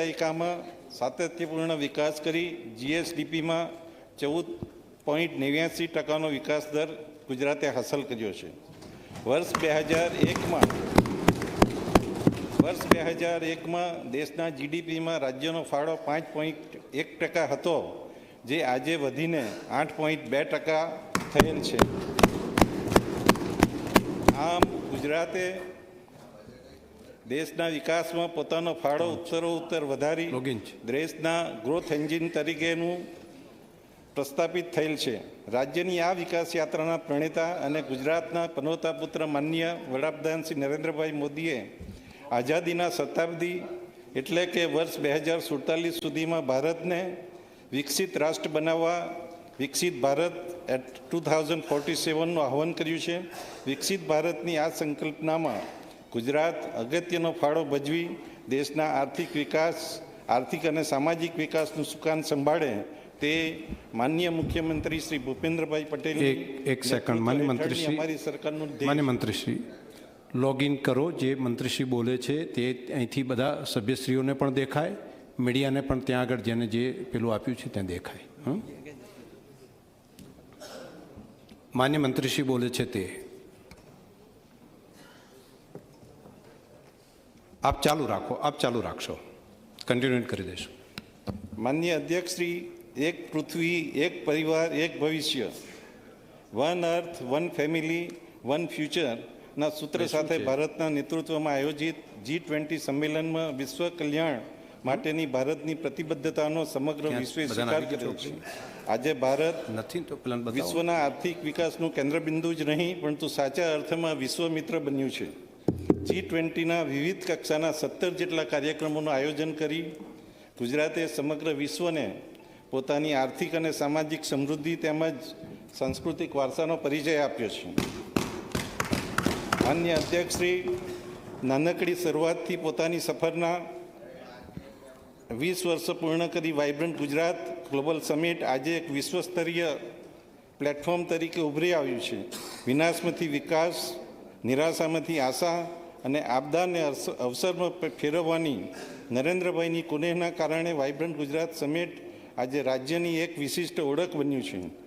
દાયકામાં સાતત્યપૂર્ણ વિકાસ કરી જીએસડીપીમાં 14.89% વિકાસ દર ગુજરાતે હાંસલ કર્યો છે. વર્ષ 2001માં દેશના જીડીપીમાં રાજ્યનો ફાળો 5.1% હતો, જે આજે વધીને 8.2% થયેલ છે. આમ ગુજરાતે દેશના વિકાસમાં પોતાનો ફાળો ઉત્તરોત્તર વધારી દેશના ગ્રોથ એન્જિન તરીકેનું પ્રસ્થાપિત થયેલ છે. રાજ્યની આ વિકાસ યાત્રાના પ્રણેતા અને ગુજરાતના પનોતા પુત્ર માનનીય વડાપ્રધાન શ્રી નરેન્દ્રભાઈ મોદીએ આઝાદીના શતાબ્દી એટલે કે વર્ષ 2047 સુધીમાં ભારતને વિકસિત રાષ્ટ્ર બનાવવા વિકસિત ભારત એટ 2047નું આહ્વાન કર્યું છે. વિકસિત ભારતની આ સંકલ્પનામાં ગુજરાત અગત્યનો ફાળો ભજવી દેશના આર્થિક અને સામાજિક વિકાસનું સુકાન સંભાળે તે માનનીય મુખ્યમંત્રી શ્રી ભૂપેન્દ્રભાઈ પટેલ એક સેકન્ડ અમારી સરકારનું માન્ય મંત્રીશ્રી લોગિન કરો. જે મંત્રીશ્રી બોલે છે તે અહીંથી બધા સભ્યશ્રીઓને પણ દેખાય, મીડિયાને પણ ત્યાં આગળ જેને જે પેલું આપ્યું છે ત્યાં દેખાય. માન્ય મંત્રીશ્રી બોલે છે તે આપ ચાલુ રાખશો, કન્ટિન્યુ કરી દેશો. માનનીય અધ્યક્ષશ્રી, એક પૃથ્વી, એક પરિવાર, એક ભવિષ્ય, વન અર્થ, વન ફેમિલી, વન ફ્યુચરના સૂત્ર સાથે ભારતના નેતૃત્વમાં આયોજિત G20 સંમેલનમાં વિશ્વ કલ્યાણ માટેની ભારતની પ્રતિબદ્ધતાનો સમગ્ર વિશ્વે સ્વીકાર કર્યો છે. આજે ભારત વિશ્વના આર્થિક વિકાસનું કેન્દ્રબિંદુ જ નહીં પરંતુ સાચા અર્થમાં વિશ્વ મિત્ર બન્યું છે. G20ના વિવિધ કક્ષાના 17 જેટલા કાર્યક્રમોનું આયોજન કરી ગુજરાતે સમગ્ર વિશ્વને પોતાની આર્થિક અને સામાજિક સમૃદ્ધિ તેમજ સાંસ્કૃતિક વારસાનો પરિચય આપ્યો છે. માન્ય અધ્યક્ષશ્રી, નાનકડી શરૂઆતથી પોતાની સફરના 20 વર્ષ પૂર્ણ કરી વાઇબ્રન્ટ ગુજરાત ગ્લોબલ સમિટ આજે એક વિશ્વસ્તરીય પ્લેટફોર્મ તરીકે ઉભરી આવ્યું છે. વિનાશમાંથી વિકાસ, નિરાશામાંથી આશા અને આપદાને અવસરમાં ફેરવવાની નરેન્દ્રભાઈની કુનેહના કારણે વાઇબ્રન્ટ ગુજરાત સમિટ આજે રાજ્યની એક વિશિષ્ટ ઓળખ બન્યું છે.